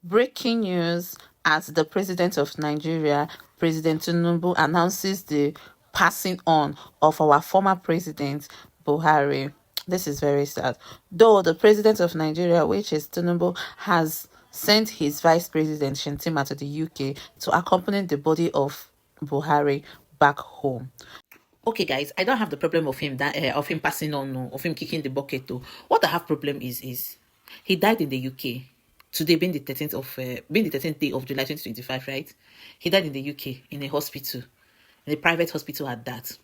Breaking news as the president of Nigeria, President Tinubu, announces the passing on of our former president, Buhari. This is very sad. Though the president of Nigeria, which is Tinubu, has sent his vice president, Shintima, to the UK to accompany the body of Buhari back home. Okay, guys, I don't have the problem of him passing on, no, of him kicking the bucket. Though, what I have problem is he died in the UK. Today being the 13th day of July 2025, right? He died in the UK in a hospital, in a private hospital at that.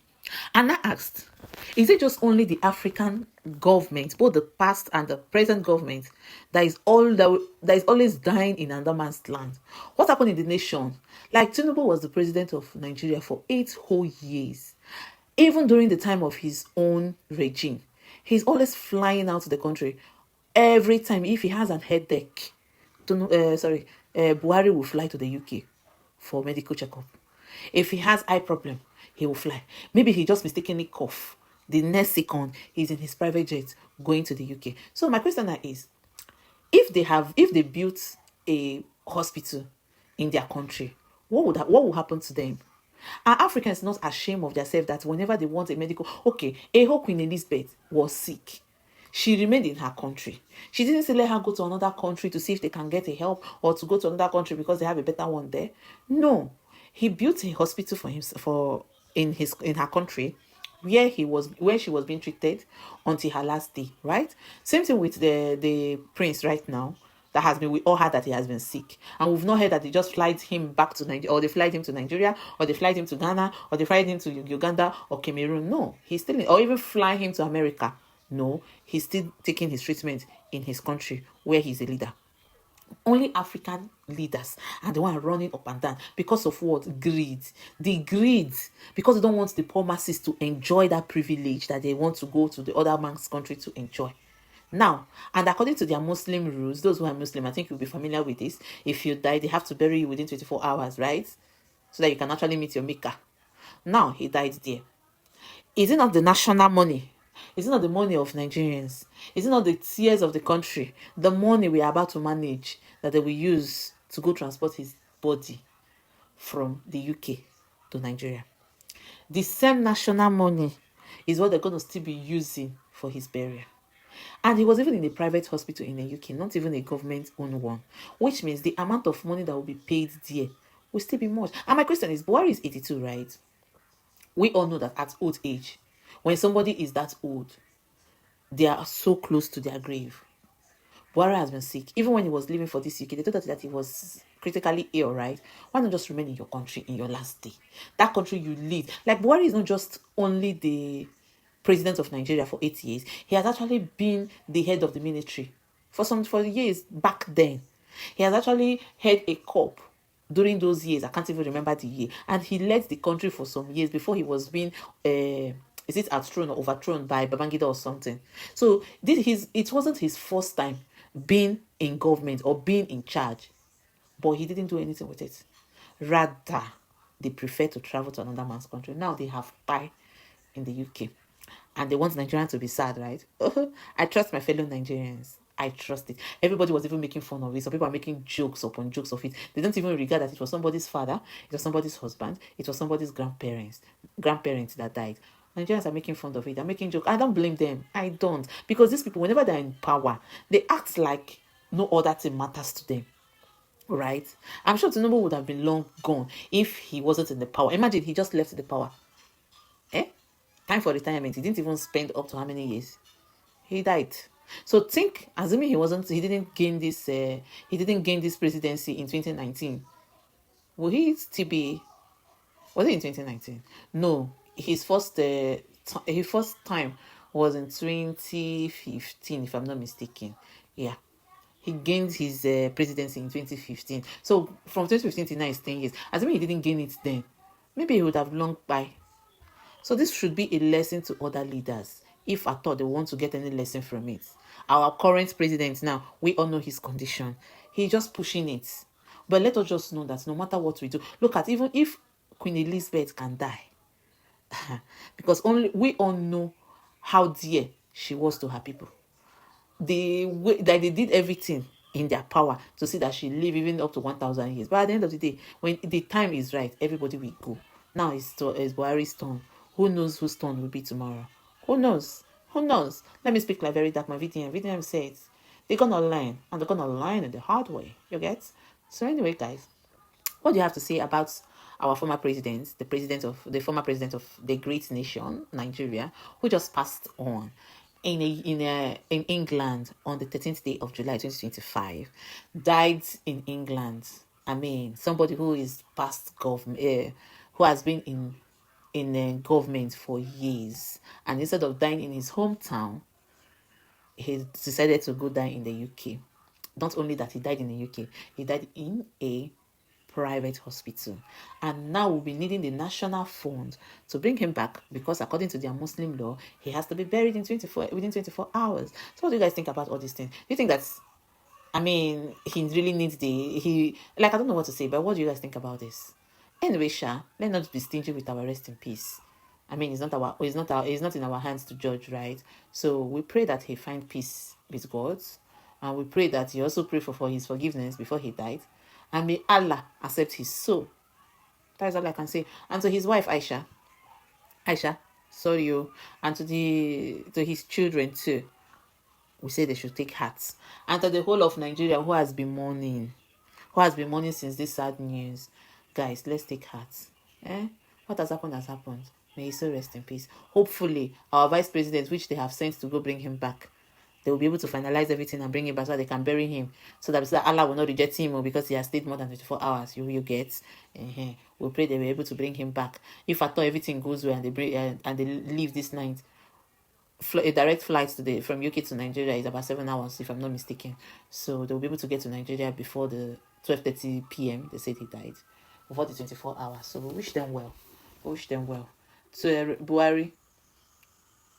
And I asked, is it just only the African government, both the past and the present government, that is always dying in another man's land? What happened in the nation? Like Tinubu was the president of Nigeria for 8 whole years. Even during the time of his own regime, he's always flying out to the country. Every time, if he has an headache, Buhari will fly to the UK for medical checkup. If he has eye problem, he will fly. Maybe he just mistakenly cough. The next second, he's in his private jet going to the UK. So my question now is, if they built a hospital in their country, what will happen to them? Are Africans not ashamed of themselves that whenever they want a medical, okay, a whole Queen Elizabeth was sick. She remained in her country. She didn't say let her go to another country to see if they can get a help, or to go to another country because they have a better one there. No, he built a hospital for him in her country, where she was being treated until her last day. Right. Same thing with the prince right now. We all heard that he has been sick, and we've not heard that they just flied him back to Nigeria, or they flied him to Nigeria, or they flied him to Ghana, or they flied him to Uganda or Cameroon. No, he's still or even fly him to America. No, he's still taking his treatment in his country where he's a leader. Only African leaders are the one running up and down because of what? Greed. The greed, because they don't want the poor masses to enjoy that privilege that they want to go to the other man's country to enjoy. Now, and according to their Muslim rules, those who are Muslim, I think you'll be familiar with this. If you die, they have to bury you within 24 hours, right? So that you can actually meet your maker. Now, he died there. Is it not the national money? Is it not the money of Nigerians? Is it not the tears of the country? The money we are about to manage that they will use to go transport his body from the UK to Nigeria. The same national money is what they're going to still be using for his burial. And he was even in a private hospital in the UK, not even a government-owned one, which means the amount of money that will be paid there will still be much. And my question is, Buhari is 82, right? We all know that at old age, when somebody is that old, they are so close to their grave. Buhari has been sick. Even when he was leaving for this UK, they told us that he was critically ill, right? Why not just remain in your country in your last day? That country you lead. Like, Buhari is not just only the president of Nigeria for 8 years. He has actually been the head of the military for years back then. He has actually had a corps during those years. I can't even remember the year. And he led the country for some years before he was being is it outthrown or overthrown by Babangida or something. So it wasn't his first time being in government or being in charge, but he didn't do anything with it. Rather, they prefer to travel to another man's country. Now they have pie in the UK, and they want Nigerians to be sad, right? I trust my fellow Nigerians. I trust it. Everybody was even making fun of it. Some people are making jokes upon jokes of it. They don't even regard that it was somebody's father, it was somebody's husband, it was somebody's grandparents that died. Nigerians are making fun of it. They're making jokes. I don't blame them. I don't. Because these people, whenever they're in power, they act like no other thing matters to them. Right? I'm sure Tinubu would have been long gone if he wasn't in the power. Imagine he just left the power. Time for retirement. He didn't even spend up to how many years? He died. So think, assuming he didn't gain this presidency in 2019. Will he still be? Was it in 2019? No, his first time was in 2015, if I'm not mistaken. Yeah, he gained his presidency in 2015. So from 2015 to now is 10 years. Assuming he didn't gain it then, maybe he would have long by. So this should be a lesson to other leaders, if at all they want to get any lesson from it. Our current president now, we all know his condition. He's just pushing it. But let us just know that no matter what we do, look at, even if Queen Elizabeth can die, because only we all know how dear she was to her people. The way that they did everything in their power to see that she live even up to 1,000 years. But at the end of the day, when the time is right, everybody will go. Now it's Buhari's turn. Who knows whose turn will be tomorrow? Who knows? Who knows? Let me speak like very dark. My VDM says they're gonna learn, and they're gonna learn in the hard way. You get? So anyway, guys, what do you have to say about our former president, the former president of the great nation, Nigeria, who just passed on in England on the 13th day of July 2025, died in England. I mean, somebody who is past government, who has been in government for years, and instead of dying in his hometown, he decided to go die in the UK. Not only that he died in the UK, he died in a private hospital, and now we'll be needing the national fund to bring him back, because according to their Muslim law, he has to be buried in within 24 hours. So what do you guys think about all these things? Do you think that's, I mean, he really needs I don't know what to say, but what do you guys think about this? Anyway, let's not be stingy with our rest in peace. I mean, it's not in our hands to judge, right? So we pray that he find peace with God, and we pray that he also pray for his forgiveness before he died, and may Allah accept his soul. That is all I can say. And to his wife Aisha, sorry you, and to his children too, we say they should take heart. And to the whole of Nigeria who has been mourning since this sad news, guys, let's take heart. What has happened. May he so rest in peace. Hopefully, our vice president, which they have sent to go bring him back, they will be able to finalize everything and bring him back so they can bury him, so that Allah will not reject him because he has stayed more than 24 hours. You get? We pray they will be able to bring him back. If at all everything goes well and they leave this night, a direct flight from UK to Nigeria is about 7 hours, if I'm not mistaken. So they'll be able to get to Nigeria before the 12:30 p.m. They said he died, before the 24 hours. So we wish them well. So Buhari,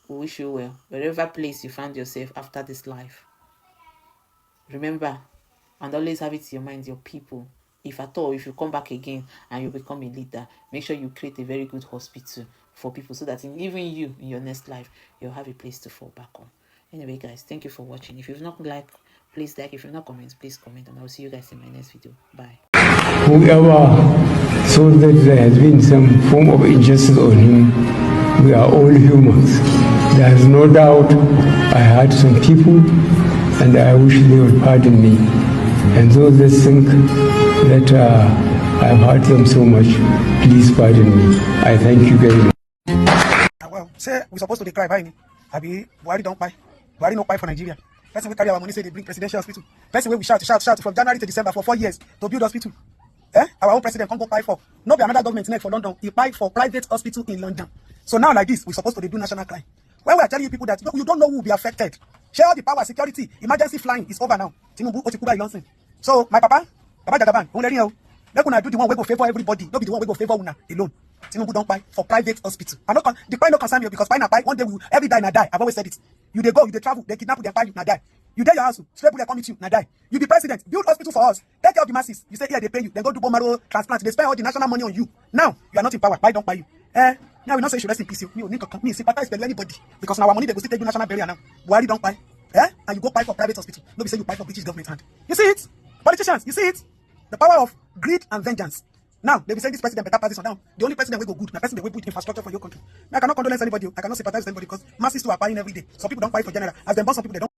we wish you well, wherever place you find yourself after this life. Remember, and always have it in your mind, your people. If you come back again and you become a leader, make sure you create a very good hospital for people, so that even you, in your next life, you'll have a place to fall back on. Anyway, guys, thank you for watching. If you've not liked, please like. If you've not commented, please comment, and I'll see you guys in my next video. Bye. Whoever thought that there has been some form of injustice on him, we are all humans. There is no doubt I hurt some people, and I wish they would pardon me. And those that think that I've hurt them so much, please pardon me. I thank you very much. Well, say we're supposed to cry by me. Abi, Buhari don't buy. Buhari no buy for Nigeria. Person we carry our money say they bring presidential hospital. Person where we shout from January to December for 4 years to build hospital. Our own president can't go buy for. No be another government net for London. He buy for private hospital in London. So now like this, we're supposed to do national crime. When we are telling you people that you don't know who will be affected. Share all the power, security, emergency flying is over now. Tinubu Otikuba Ilonsin. So my Baba Jagaban, don't let you. They're gonna do the one we go favor everybody. Not be the one we go favor una alone. Tinubu don't buy for private hospital. I'm not the buy no concern me because buy na buy. One day we will every die na die. I've always said it. You they go, you they travel, they kidnap you, they buy you na die. You there your house, straight they come with you na die. You be president, build hospital for us. Take care of the masses. You say here they pay you, then go do bone marrow transplant. They spend all the national money on you. Now you are not in power. Buy don't buy you. Now we not say you should rest in peace. Me sympathize with anybody because now our money they go still take do national burial now. Buhari don't buy. And you go buy for private hospital. Nobody say you buy for British government hand. You see it? Politicians, you see it? The power of greed and vengeance. Now, they be saying this president better pass this one down. The only president will go good. The president will put infrastructure for your country. I cannot condolence anybody. I cannot sympathize with anybody because masses too are buying every day. Some people don't buy for general. As them born, some people they don't.